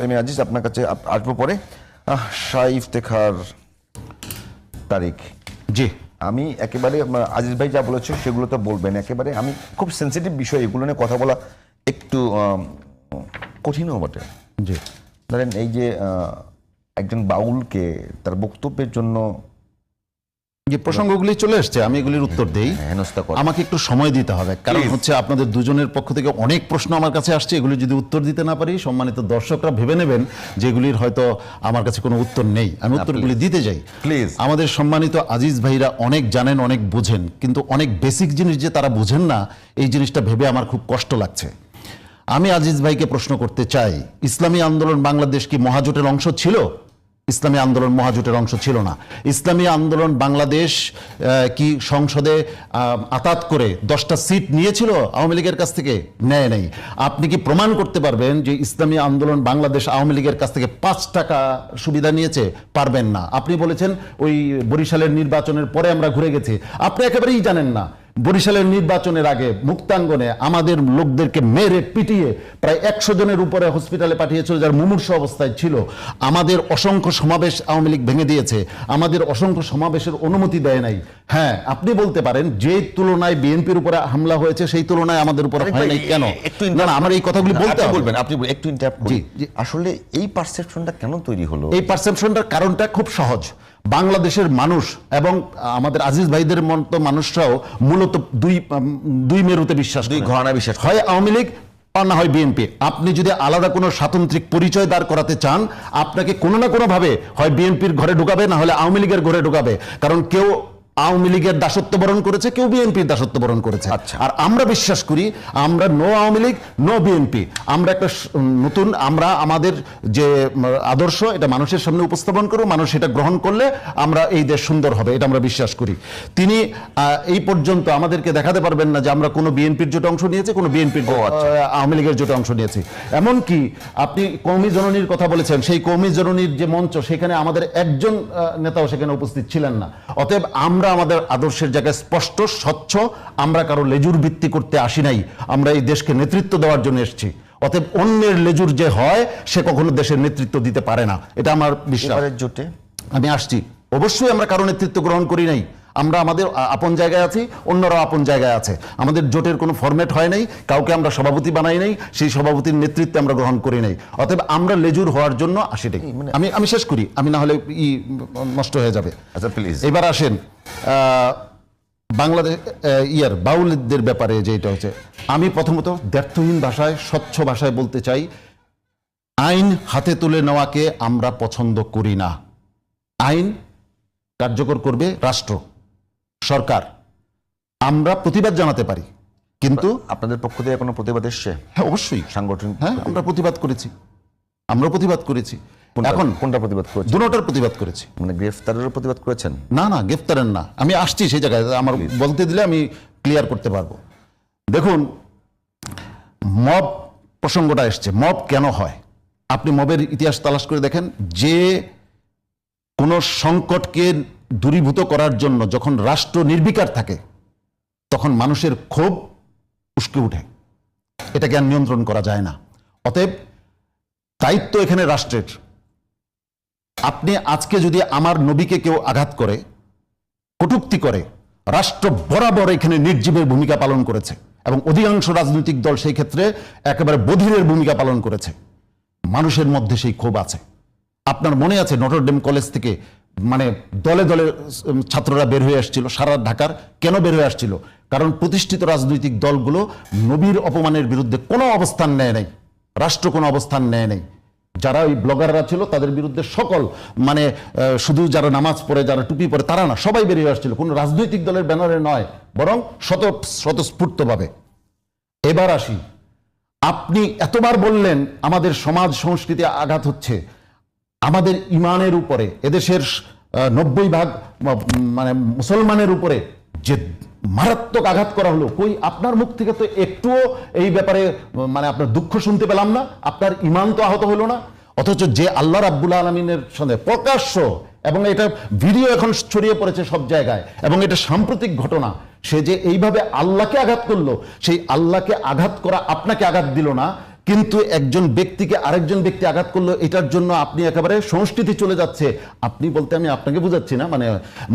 আমি আজিজ আপনার কাছে আসবো পরে। শাহ ইফতেখার তারিক, জি আমি একেবারে আজিজ ভাই যা বলেছে সেগুলো তো বলবেন, একেবারে আমি খুব সেন্সিটিভ বিষয়, এগুলো নিয়ে কথা বলা একটু কঠিনও বটে। জি ধরেন এই যে একজন বাউলকে তার বক্তব্যের জন্য যে প্রসঙ্গগুলি চলে এসছে, আমি এগুলির উত্তর দেই। হেনস্থা করে, আমাকে একটু সময় দিতে হবে, কারণ Please. হচ্ছে আপনাদের দুজনের পক্ষ থেকে অনেক প্রশ্ন আমার কাছে আসছে। এগুলি যদি উত্তর দিতে না পারি, সম্মানিত দর্শকরা ভেবে নেবেন যে এগুলির হয়তো আমার কাছে কোনো উত্তর নেই। আমি উত্তরগুলি দিতে যাই প্লিজ। আমাদের সম্মানিত আজিজ ভাইরা অনেক জানেন, অনেক বুঝেন, কিন্তু অনেক বেসিক জিনিস যে তারা বুঝেন না, এই জিনিসটা ভেবে আমার খুব কষ্ট লাগছে। আমি আজিজ ভাইকে প্রশ্ন করতে চাই, ইসলামী আন্দোলন বাংলাদেশ কি মহাজোটের অংশ ছিল? ইসলামী আন্দোলন মহাজোটের অংশ ছিল না। ইসলামী আন্দোলন বাংলাদেশ কি সংসদে আতাত করে 10টা সিট নিয়েছিল আওয়ামী লীগের কাছ থেকে? নেয় নাই। আপনি কি প্রমাণ করতে পারবেন যে ইসলামী আন্দোলন বাংলাদেশ আওয়ামী লীগের কাছ থেকে 5 টাকা সুবিধা নিয়েছে? পারবেন না। আপনি বলেছেন ওই বরিশালের নির্বাচনের পরে আমরা ঘুরে গেছি। আপনি একেবারেই জানেন না বরিশালের নির্বাচনের আগে মুক্তাঙ্গনে আমাদের লোকদেরকে মেরে পিটিয়ে প্রায় 100 জনের উপরে হসপিটালে পাঠিয়েছিল, যার মুমূর্ষু অবস্থায় ছিল। আমাদের অসংখ্য সমাবেশ আওয়ামী লীগ ভেঙে দিয়েছে, আমাদের অসংখ্য সমাবেশের অনুমতি দেয় নাই। হ্যাঁ, আপনি বলতে পারেন যে তুলনায় বিএনপির উপরে হামলা হয়েছে সেই তুলনায় আমাদের উপরে হয় নাই কেন? না না, আমার এই কথাগুলি বলতে বলবেন, আপনি একটু ইন্টারাপ্ট করি। আসলে এই পারসেপশনটা কেন তৈরি হলো? এই পারসেপশনটার কারণটা খুব সহজ। বাংলাদেশের মানুষ এবং আমাদের আজিজ ভাইদের মতো মানুষরাও মূলত দুই মেরুতে বিশ্বাস, দুই ঘরানা বিশ্বাস, হয় আওয়ামী লীগ আর না হয় বিএনপি। আপনি যদি আলাদা কোনো স্বাতন্ত্রিক পরিচয় দাঁড় করাতে চান, আপনাকে কোনো না কোনো ভাবে হয় বিএনপির ঘরে ঢুকাবে, না হলে আওয়ামী লীগের ঘরে ঢুকাবে। কারণ কেউ আওয়ামী লীগের দাসত্ব বরণ করেছে, কেউ বিএনপির দাসত্ব বরণ করেছে। আর আমরা বিশ্বাস করি আমরা নো আওয়ামী লীগ নো বিএনপি। আমরা একটা নতুন, আমরা আমাদের যে আদর্শ এটা মানুষের সামনে উপস্থাপন করব, মানুষ এটা গ্রহণ করলে আমরা এই দেশ সুন্দর হবে, এটা আমরা বিশ্বাস করি। তিনি এই পর্যন্ত আমাদেরকে দেখাতে পারবেন না যে আমরা কোনো বিএনপির জোটে অংশ নিয়েছি, কোনো বিএনপির আওয়ামী লীগের জোটে অংশ নিয়েছি। এমনকি আপনি কওমি জননীর কথা বলেছেন, সেই কওমি জননীর যে মঞ্চ, সেখানে আমাদের একজন নেতাও সেখানে উপস্থিত ছিলেন না। অতএব আমরা আমাদের আদর্শের জায়গায় স্পষ্ট, স্বচ্ছ। আমরা কারো লেজুর ভিত্তি করতে আসি নাই, আমরা এই দেশকে নেতৃত্ব দেওয়ার জন্য এসেছি। অতএব অন্যের লেজুর যে হয় সে কখনো দেশের নেতৃত্ব দিতে পারে না, এটা আমার বিশ্বাস। জোটে আমি আসছি, অবশ্যই আমরা কারো নেতৃত্ব গ্রহণ করি নাই। আমরা আমাদের আপন জায়গায় আছি, অন্যরাও আপন জায়গায় আছে। আমাদের জোটের কোনো ফরম্যাট হয় নাই, কাউকে আমরা সভাপতি বানাই নাই, সেই সভাপতির নেতৃত্বে আমরা গ্রহণ করি নাই। অতএব আমরা লেজুর হওয়ার জন্য আসিটাই। আমি শেষ করি, আমি না হলে নষ্ট হয়ে যাবে। আচ্ছা প্লিজ, এবার আসেন বাংলাদেশ বাউলদের ব্যাপারে যেটা হচ্ছে, আমি প্রথমত দ্ব্যর্থহীন ভাষায়, স্বচ্ছ ভাষায় বলতে চাই, আইন হাতে তুলে নেওয়াকে আমরা পছন্দ করি না। আইন কার্যকর করবে রাষ্ট্র, সরকার। আমরা প্রতিবাদ জানাতে পারি, কিন্তু আপনাদের পক্ষ থেকে কোনো প্রতিবাদ এসছে? হ্যাঁ অবশ্যই সাংগঠনিক, হ্যাঁ আমরা প্রতিবাদ করেছি, আমরা প্রতিবাদ করেছি। এখন কোনটা প্রতিবাদ করেছেন? দুটোটার প্রতিবাদ করেছি। মানে গ্রেফতারের প্রতিবাদ করেছেন? না না, গ্রেফতারের না, আমি আসছি সেই জায়গায়, আমার বলতে দিলে আমি ক্লিয়ার করতে পারবো। দেখুন, মব প্রসঙ্গটা এসছে, মব কেন হয়? আপনি মবের ইতিহাস তালাশ করে দেখেন। যে কোনো সংকটকে দূরীভূত করার জন্য যখন রাষ্ট্র নির্বিকার থাকে, তখন মানুষের ক্ষোভ উস্কে উঠে, এটাকে আর নিয়ন্ত্রণ করা যায় না। অতএব দায়িত্ব এখানে রাষ্ট্রের। আপনি আজকে যদি আমার নবীকে কেউ আঘাত করে, কটূক্তি করে, রাষ্ট্র বরাবর এখানে নির্জীবের ভূমিকা পালন করেছে এবং অধিকাংশ রাজনৈতিক দল সেই ক্ষেত্রে একেবারে বধিরের ভূমিকা পালন করেছে। মানুষের মধ্যে সেই ক্ষোভ আছে। আপনার মনে আছে নটরডেম কলেজ থেকে মানে দলে দলে ছাত্ররা বের হয়ে আসছিল সারা ঢাকার। কেন বের হয়ে আসছিল? কারণ প্রতিষ্ঠিত রাজনৈতিক দলগুলো নবীর অপমানের বিরুদ্ধে কোনো অবস্থান নেয় নাই, রাষ্ট্র কোনো অবস্থান নেয় নাই। যারা ওই ব্লগাররা ছিল তাদের বিরুদ্ধে সকল, মানে শুধু যারা নামাজ পড়ে, যারা টুপি পরে, তারা না, সবাই বেরিয়ে আসছিল, কোনো রাজনৈতিক দলের ব্যানারে নয়, বরং স্বতঃস্ফূর্তভাবে। এবার আসি, আপনি এতবার বললেন আমাদের সমাজ সংস্কৃতি আঘাত হচ্ছে, আমাদের ইমানের উপরে, এদেশের 90% মানে মুসলমানের উপরে যে মারাত্মক আঘাত করা হলো, কই আপনার মুখ থেকে তো একটুও এই ব্যাপারে মানে আপনার দুঃখ শুনতে পেলাম না, আপনার ইমান তো আহত হলো না। অথচ যে আল্লাহ রাব্বুল আলামিনের সঙ্গে প্রকাশ্য, এবং এটা ভিডিও এখন ছড়িয়ে পড়েছে সব জায়গায়, এবং এটা সাম্প্রতিক ঘটনা, সে যে এইভাবে আল্লাহকে আঘাত করলো, সেই আল্লাহকে আঘাত করা আপনাকে আঘাত দিল না, কিন্তু একজন ব্যক্তিকে আরেকজন ব্যক্তি আঘাত করলো, এটার জন্য আপনি একেবারে সংস্কৃতি চলে যাচ্ছে। আপনি বলতে আমি আপনাকে বুঝাচ্ছি না, মানে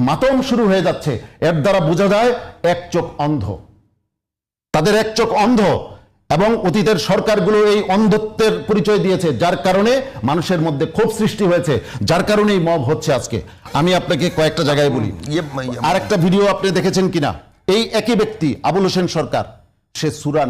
মাতম শুরু হয়ে যাচ্ছে। এর দ্বারা বোঝা যায় এক চোখ অন্ধ, তাদের এক চোখ অন্ধ, এবং অতীতের সরকারগুলো এই অন্ধত্বের পরিচয় দিয়েছে, যার কারণে মানুষের মধ্যে ক্ষোভ সৃষ্টি হয়েছে, যার কারণে এই মব হচ্ছে আজকে। আমি আপনাকে কয়েকটা জায়গায় বলি। আরেকটা ভিডিও আপনি দেখেছেন কিনা, এই একই ব্যক্তি আবুল হোসেন সরকার, সে সূরা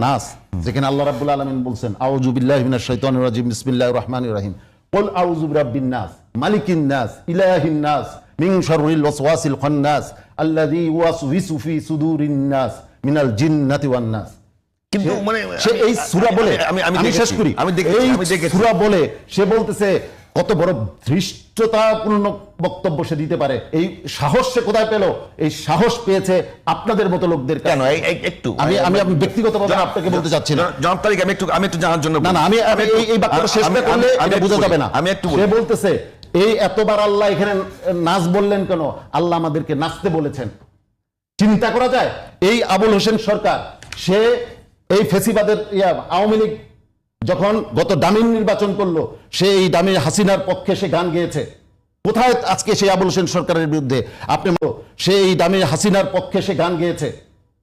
নাস যেখানে আল্লাহ রাব্বুল আলামিন বলছেন আউযু বিল্লাহি মিনাশ শাইতানির রাজিম বিসমিল্লাহির রহমানির রহিম কুল আউযু বিরাব্বিন নাস মালিকিন নাস ইলাহিন নাস মিন শাররিল ওয়াসওয়াসিল খান্নাস আল্লাযী ইউওয়াসওয়িসু ফি সুদুরিন নাস মিনাল জিন্নাতি ওয়ান নাস। কিন্তু মানে সে এই সূরা বলে, আমি শেষ করি, এই সূরা বলে সে বলতেছে কত বড় ধৃষ্টতাপূর্ণ বক্তব্য সে দিতে পারে। এই সাহস সে কোথায় পেল? এই সাহস পেয়েছে আপনাদের মতো লোকদের। কেন একটু আমি ব্যক্তিগতভাবে আপনাকে বলতে চাচ্ছি না জনাব তারিক, আমি একটু জানার জন্য না আমি এই বাক্যটা শেষ না করলে এটা বোঝা যাবে না। আমি একটু সে বলতেছে এই এতবার আল্লাহ এখানে নাচ বললেন কেন? আল্লাহ আমাদেরকে নাচতে বলেছেন। চিন্তা করা যায়, এই আবুল হোসেন সরকার, সে এই ফেসিবাদের আওয়ামী লীগ যখন গত ডামিন নির্বাচন করলো, সে এই ডামিন হাসিনার পক্ষে সে গান গেয়েছে। কোথায় আজকে সেই আবুল হোসেন সরকারের বিরুদ্ধে আপনি, সে এই ডামিন হাসিনার পক্ষে সে গান গেয়েছে।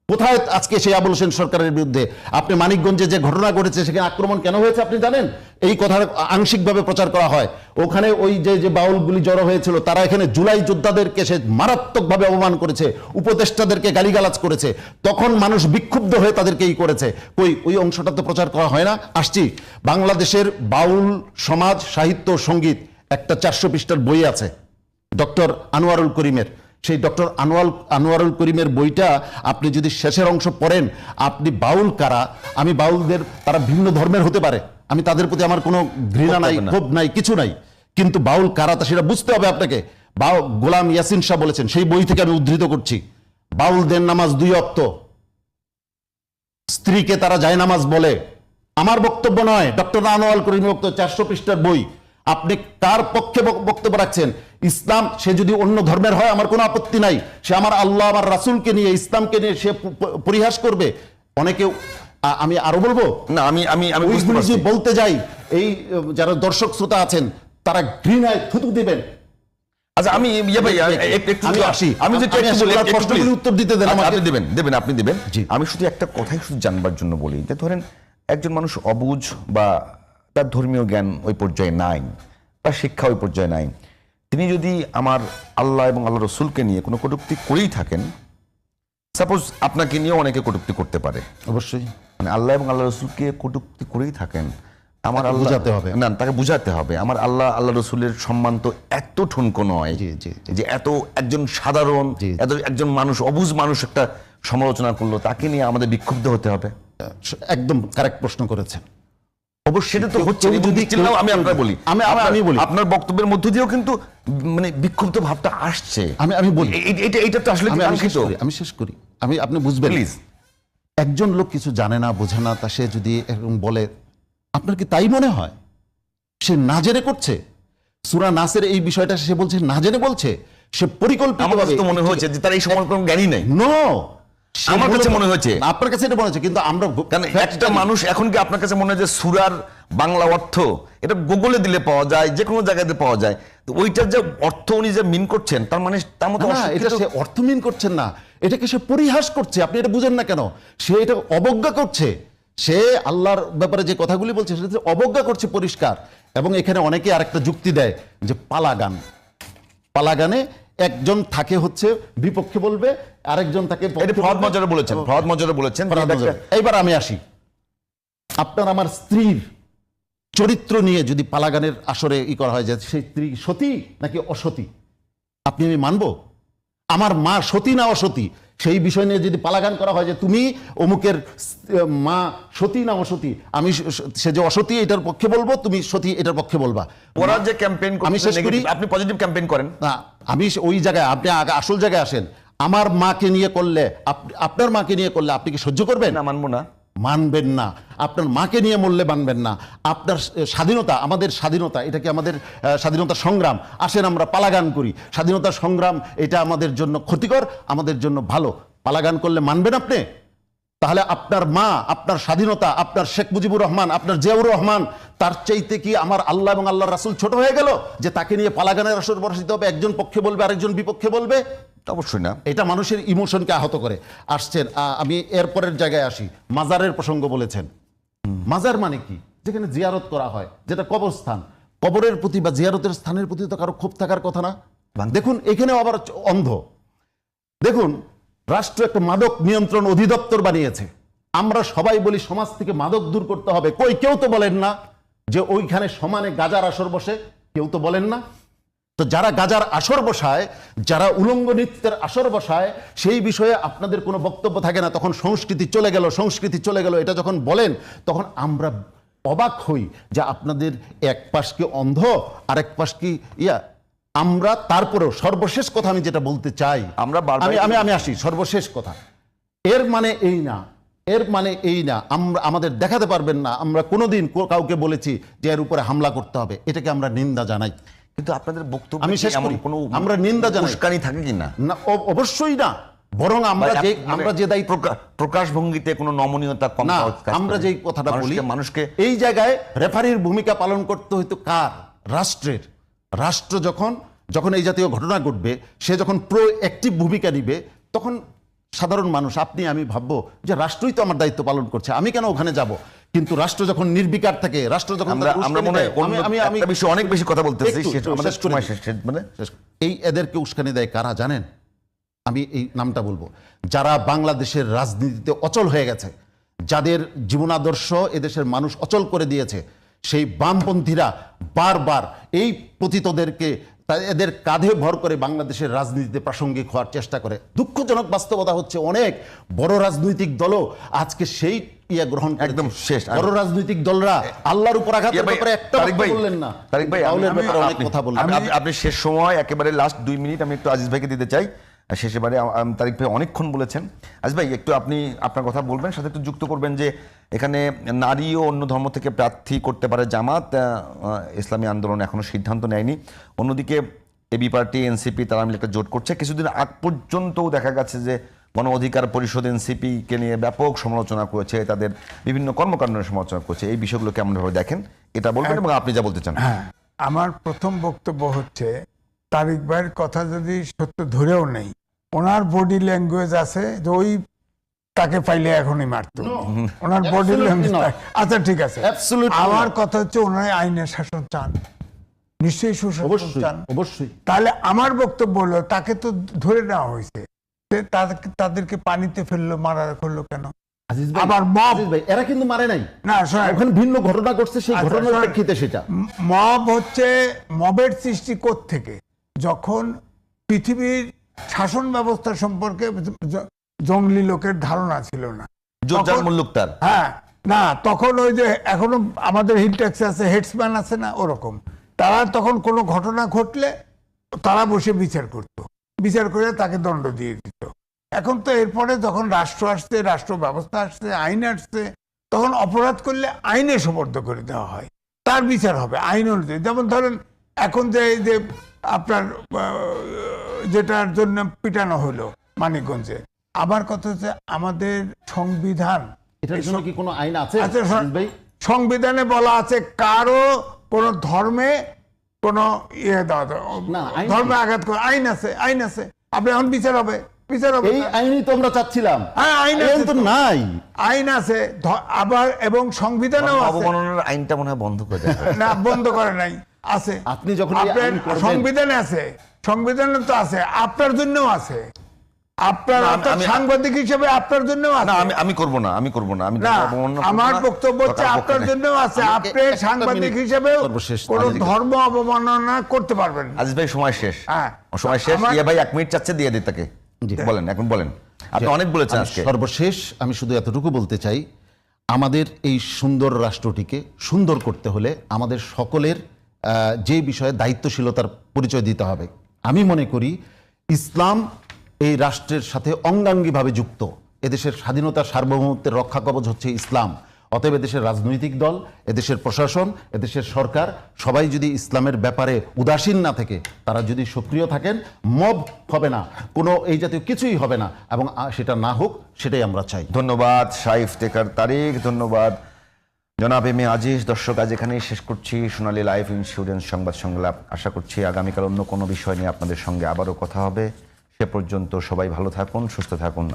কোথায় আজকে সেই আবুল হোসেন সরকারের বিরুদ্ধে? আপনি মানিকগঞ্জে যে ঘটনা ঘটেছে সেখানে আক্রমণ কেন হয়েছে আপনি জানেন? এই কথা আংশিকভাবে প্রচার করা হয়। ওখানে ওই যে বাউলগুলি জড়ো হয়েছিল, তারা এখানে জুলাই যোদ্ধাদেরকে সে মারাত্মকভাবে অপমান করেছে, উপদেষ্টাদেরকে গালিগালাজ করেছে, তখন মানুষ বিক্ষুব্ধ হয়ে তাদেরকে করেছে। ওই অংশটা তো প্রচার করা হয় না। আসছি, বাংলাদেশের বাউল সমাজ সাহিত্য সঙ্গীত একটা 400 পৃষ্ঠার বই আছে ডক্টর আনোয়ারুল করিমের। সেই ডক্টর আনোয়ারুল করিমের বইটা আপনি যদি শেষের অংশ পড়েন, আপনি বাউল কারা, আমি বাউলদের, তারা ভিন্ন ধর্মের হতে পারে, আমি তাদের প্রতি আমার কোনো ঘৃণা নাই, ক্ষোভ নাই, কিছু নাই, কিন্তু বাউল কারা তা সেটা বুঝতে হবে আপনাকে। গোলাম ইয়াসিন শাহ বলেছেন, সেই বই থেকে আমি উদ্ধৃত করছি, বাউলদের নামাজ 2 ওয়াক্ত, স্ত্রীকে তারা যায় নামাজ বলে। আমার বক্তব্য নয়, ডক্টর আনোয়ারুল করিমের বক্তব্য, 400 পৃষ্ঠার বই। আপনি কার পক্ষে বক্তব্য রাখছেন? ইসলাম, সে যদি অন্য ধর্মের হয় আমার কোনো আপত্তি নাই, সে আমার আল্লাহ আমার রাসূলকে নিয়ে, ইসলামকে নিয়ে সে পরিহাস করবে। অনেকে, আমি আরো বলবো না, আমি বলতে যাই, এই যারা দর্শক শ্রোতা আছেন তারা ঘৃণায় থুতু দিবেন। আচ্ছা, আমি উত্তর দিতে দেন, আপনি দিবেন। আমি শুধু একটা কথাই শুধু জানবার জন্য বলি, যে ধরেন একজন মানুষ অবুঝ বা তার ধর্মীয় জ্ঞান ওই পর্যায়ে নাই, তার শিক্ষা ওই পর্যায়ে নাই, তিনি যদি আমার আল্লাহ এবং আল্লাহ রসুলকে নিয়ে কোনো কটূক্তি করেই থাকেন, সাপোজ আপনাকে নিয়েও অনেকে কটূক্তি করতে পারে, অবশ্যই মানে আল্লাহ এবং আল্লাহ রসুলকে কটূক্তি করেই থাকেন, আমার আল্লাহ বুঝাতে হবে, না তাকে বুঝাতে হবে আমার আল্লাহ রসুলের সম্মান তো এত ঠুনকো নয় যে এত একজন সাধারণ একজন মানুষ, অবুঝ মানুষ একটা সমালোচনা করলো, তাকে নিয়ে আমাদের বিক্ষুব্ধ হতে হবে। একদম কারেক্ট প্রশ্ন করেছেন। অবশ্যই সেটা তো হচ্ছে। আমি আপনার বলি, আমি বলি, আপনার বক্তব্যের মধ্য দিয়েও কিন্তু মানে বিক্ষুব্ধ ভাবটা আসছে। আমি বলি, এটা তো আসলে আমি শেষ করি, আপনি বুঝবেন। প্লিজ, একজন লোক কিছু জানে না, বোঝে না, তা সে যদি এরকম বলে, আপনার কি তাই মনে হয় সে না জেনে করছে? সূরা নাসের এই বিষয়টা সে বলছে না জেনে বলছে, সে পরিকল্পিতভাবে মনে হয়েছে যে তার এই সম্পর্কে কোনো জ্ঞানই নেই। নো, আমার কাছে মনে হয়েছে, আপনার কাছে এটা মনে হচ্ছে, কিন্তু আমরা একটা মানুষ এখন কি আপনার কাছে মনে হয় যে সূরার বাংলা অর্থ এটা গুগলে দিলে পাওয়া যায়, যে কোনো জায়গায় পাওয়া যায়, তো ওইটার যে অর্থ উনি যে মিন করছেন, তার মানে তার মতো এটা সে অর্থ মিন করছেন না, এটাকে সে পরিহাস করছে। আপনি এটা বুঝেন না কেন? সে এটা অবজ্ঞা করছে, সে আল্লাহর ব্যাপারে যে কথাগুলি বলছে সেটা অবজ্ঞা করছে পরিষ্কার। এবং এখানে অনেকে আরেকটা যুক্তি দেয় যে পালাগানে একজন থাকে হচ্ছে বিপক্ষে বলবে, আরেকজন তাকে বলেছেন। এইবার আমি আসি, আপনার আমার স্ত্রীর চরিত্র নিয়ে যদি পালাগানের আসরে করা হয় যে সেই স্ত্রী সতী নাকি অসতী, আপনি আমি মানবো? আমার মা সতী না অসতী, সেই বিষয় নিয়ে যদি পালাগান করা হয় যে তুমি অমুকের মা সতী না অসতী, আমি সে যে অসতী এটার পক্ষে বলবো, তুমি সতী এটার পক্ষে বলবা। ওরা যে ক্যাম্পেইন করে, আমি শেষ করি, আপনি পজিটিভ ক্যাম্পেইন করেন না, আমি ওই জায়গায়, আপনি আসল জায়গায় আসেন। আমার মাকে নিয়ে করলে, আপনার মাকে নিয়ে করলে আপনি কি সহ্য করবেন? না, মানবো না। মানবেন না। আপনার মাকে নিয়ে মরলে মানবেন না। আপনার স্বাধীনতা, আমাদের স্বাধীনতা, এটা কি আমাদের স্বাধীনতা সংগ্রাম? আসেন আমরা পালাগান করি, স্বাধীনতা সংগ্রাম এটা আমাদের জন্য ক্ষতিকর, আমাদের জন্য ভালো। পালাগান করলে মানবেন আপনি? তাহলে আপনার মা, আপনার স্বাধীনতা, আপনার শেখ মুজিবুর রহমান, আপনার জিয়াউর রহমান, তার চাইতে কি আমার আল্লাহ এবং আল্লাহর রাসূল ছোট হয়ে গেল যে তাকে নিয়ে পালাগানের আসর বসাতে হবে, একজন পক্ষে বলবে আরেকজন বিপক্ষে বলবে? অবশ্যই না। এটা মানুষের ইমোশনকে আহত করে। আসছেন, আমি এরপরের জায়গায় আসি, মাজারের প্রসঙ্গ বলেছেন। মাজার মানে কি? যেখানে জিয়ারত করা হয়, যেটা কবরস্থান। কবরের প্রতি বা জিয়ারতের স্থানের প্রতি তো কারো ক্ষোভ থাকার কথা না। দেখুন এখানেও আবার অন্ধ। দেখুন রাষ্ট্র একটা মাদক নিয়ন্ত্রণ অধিদপ্তর বানিয়েছে। আমরা সবাই বলি সমাজ থেকে মাদক দূর করতে হবে, কই কেউ তো বলেন না যে ওইখানে সমানে গাজার আসর বসে, কেউ তো বলেন না। তো যারা গাজার আসর বসায়, যারা উলঙ্গ নৃত্যের আসর বসায়, সেই বিষয়ে আপনাদের কোনো বক্তব্য থাকে না। তখন সংস্কৃতি চলে গেল, সংস্কৃতি চলে গেল, এটা যখন বলেন তখন আমরা অবাক হই যে আপনাদের এক পাশ কি অন্ধ আর এক পাশ কি ইয়া। আমরা তারপরেও সর্বশেষ কথা আমি যেটা বলতে চাই, আমরা বারবার- আমি আসি সর্বশেষ কথা। এর মানে এই না, এর মানে এই না আমরা আমাদের দেখাতে পারবেন না আমরা কোনোদিন কাউকে বলেছি যে এর উপরে হামলা করতে হবে। এটাকে আমরা নিন্দা জানাই। কিন্তু আপনাদের বক্তব্য আমি শেষ করি। কোনো আমরা নিন্দা জানাই। উস্কানি থাকে কিনা? না, অবশ্যই না। বরং আমরা যে দায়িত্ব, প্রকাশ ভঙ্গিতে কোনো নমনীয়তা কম না, কাজ করে। আমরা যেই কথাটা বলি, মানুষকে এই জায়গায় রেফারির ভূমিকা পালন করতে হইতো কার? রাষ্ট্রের। রাষ্ট্র যখন এই জাতীয় ঘটনা ঘটবে, সে যখন প্রো অ্যাক্টিভ ভূমিকা নিবে, তখন সাধারণ মানুষ, আপনি আমি ভাববো যে রাষ্ট্রই তো আমার দায়িত্ব পালন করছে, আমি কেন ওখানে যাব? কিন্তু রাষ্ট্র যখন নির্বিকার থাকে, রাষ্ট্র যখন আমরা মনে হয় আমি একটা বিষয়ে অনেক বেশি কথা বলতেছি, একটু সেটা আমাদের শেষ করে সময় দিই। শেষ। মানে এই এদেরকে উস্কানি দেয় কারা জানেন? আমি এই নামটা বলবো, যারা বাংলাদেশের রাজনীতিতে অচল হয়ে গেছে, যাদের জীবনাদর্শ এদেশের মানুষ অচল করে দিয়েছে, সেই বামপন্থীরা বারবার এই পতিতদেরকে এদের কাঁধে ভর করে বাংলাদেশের রাজনীতিতে প্রাসঙ্গিক হওয়ার চেষ্টা করে। দুঃখজনক বাস্তবতা হচ্ছে অনেক বড় রাজনৈতিক দলও আজকে সেই ইয়ে গ্রহণ করেছে। একদম শেষ। বড় রাজনৈতিক দলরা আল্লাহর উপর আঘাতের ব্যাপারে একটা তারিক ভাই বললেন না। তারিক ভাই, বাউলের ব্যাপারে অনেক কথা বললেন। আপনি শেষ সময় একেবারে লাস্ট 2 মিনিট আমি একটু আজিজ ভাইকে দিতে চাই। শেষে বারে তারিক ভাই অনেকক্ষণ বলেছেন। আজিজ ভাই একটু আপনি আপনার কথা বলবেন, সাথে একটু যুক্ত করবেন যে এখানে নারী ও অন্য ধর্ম থেকে প্রার্থী করতে পারে জামাত, ইসলামী আন্দোলন এখনো সিদ্ধান্ত নেয়নি। অন্যদিকে এবি পার্টি, এনসিপি তারা মিলে একটা জোট করছে। কিছুদিন আগ পর্যন্তও দেখা গেছে যে গণ অধিকার পরিষদ এনসিপিকে নিয়ে ব্যাপক সমালোচনা করেছে, তাদের বিভিন্ন কর্মকাণ্ডের সমালোচনা করেছে। এই বিষয়গুলো কেমনভাবে দেখেন এটা বলবেন এবং আপনি যা বলতে চান। হ্যাঁ, আমার প্রথম বক্তব্য হচ্ছে তারিক ভাইয়ের কথা যদি সত্য ধরেও নেই, ওনার বডি ল্যাঙ্গুয়েজ আছে যে ওই তাকে পাইলে এখনই মারতো। ওনার বডি Absolutely ল্যাঙ্গুয়েজ, not. আচ্ছা ঠিক আছে। Absolutely আমার not. কথা হচ্ছে ওনার আইনের শাসন চান, নিশ্চয়ই সুশাসন অবশ্যই চান। অবশ্যই। তাহলে আমার বক্তব্য হলো তাকে তো ধরে নেওয়া হয়েছে, তাদেরকে পানিতে ফেললো, মারা করলো কেন? আজিজ ভাই, আবার মব, আজিজ ভাই, এরা কিন্তু মারে নাই। না শোনেন, ওখানে ভিন্ন ঘটনা ঘটছে, সেই আচ্ছা, ঘটনার শোনেন। প্রেক্ষিতে সেটা। মব হচ্ছে, মবের সৃষ্টি থেকে যখন পৃথিবীর শাসন ব্যবস্থা সম্পর্কে জঙ্গলি লোকের ধারণা ছিল না, জোরজার তখন- মুল্লুক তার। হ্যাঁ, না তখন ওই যে এখনো আমাদের হিল ট্যাক্সে আছে, হেডসম্যান আছে না, ওরকম তারা তখন কোনো ঘটনা ঘটলে তারা বসে বিচার করত, বিচার করে তাকে দণ্ড দিয়ে দিত। এখন তো এরপরে যখন রাষ্ট্র আসছে, রাষ্ট্র ব্যবস্থা আসছে, আইন আসছে, তখন অপরাধ করলে আইনে সোপর্দ করে দেওয়া হয়, তার বিচার হবে আইন অনুযায়ী। যেমন ধরেন এখন যে এই যে আপনার যেটার জন্য পিটানো হলো মানিকগঞ্জে, আমার কথা হচ্ছে আমাদের সংবিধান, এটার জন্য কি কোনো আইন আছে আচ্ছা, আজিজ ভাই? সংবিধানে বলা আছে কারো কোন ধর্মে কোন ইয়ে দেওয়া না, আইন ধর্মে আঘাত করে, আইন আছে, আইন আছে। আপনি এখন বিচার হবে, বিচার হবে। এই আইনই তো আমরা চাচ্ছিলাম। হ্যাঁ, আইন আইন আছে তো তো। নাই। আইন আছে আবার, এবং সংবিধানেও আছে। অবমাননার আইনটা মনে হয় বন্ধ করে দেয়। না, বন্ধ করে নাই, আছে। আপনি যখন এই আপনার আইন করবেন- সংবিধানে আছে, সংবিধানে তো আছে, আপনার জন্যও আছে, আপনার না, অর্থাৎ আমি- সাংবাদিক হিসেবে আপনার জন্যও না, আছে। আমি করব না, আমি করব না। আমি না, অবমাননা করব আমার না। বক্তব্য হচ্ছে কারো আপনার পক্ষে জন্য আছে, আমি আপনি একটা সাংবাদিক মিনিট, হিসেবেও সর্বশেষ কোন আজিজ ভাই। ধর্ম অবমাননা করতে পারবেন না। আজিজ ভাই সময় শেষ। হ্যাঁ। সময় শেষ। আমার- ইয়া ভাই 1 মিনিট চাচ্ছে, দিয়ে দিই তাকে। জি। বলেন, এখন বলেন। আপনি অনেক বলেছেন আমি আজকে। সর্বশেষ আমি শুধু এতটুকু বলতে চাই, আমাদের এই সুন্দর রাষ্ট্রটিকে সুন্দর করতে হলে আমাদের সকলের যে বিষয়ে দায়িত্বশীলতার পরিচয় দিতে হবে। আমি মনে করি ইসলাম এই রাষ্ট্রের সাথে অঙ্গাঙ্গিভাবে যুক্ত। এদেশের স্বাধীনতা, সার্বভৌমত্বের রক্ষা কবচ হচ্ছে ইসলাম। অতএব এদেশের রাজনৈতিক দল, এদেশের প্রশাসন, এদেশের সরকার সবাই যদি ইসলামের ব্যাপারে উদাসীন না থেকে তারা যদি সক্রিয় থাকেন, মব হবে না, কোনো এই জাতীয় কিছুই হবে না, এবং সেটা না হোক সেটাই আমরা চাই। ধন্যবাদ শাহ ইফতেখার তারিক, ধন্যবাদ জনাব এম এ আজিজ। দর্শক, আজ এখানেই শেষ করছি সোনালী লাইফ ইন্স্যুরেন্স সংবাদ সংলাপ। আশা করছি আগামীকাল অন্য কোনো বিষয় নিয়ে আপনাদের সঙ্গে আবারও কথা হবে। সে পর্যন্ত সবাই ভালো থাকুন, সুস্থ থাকুন।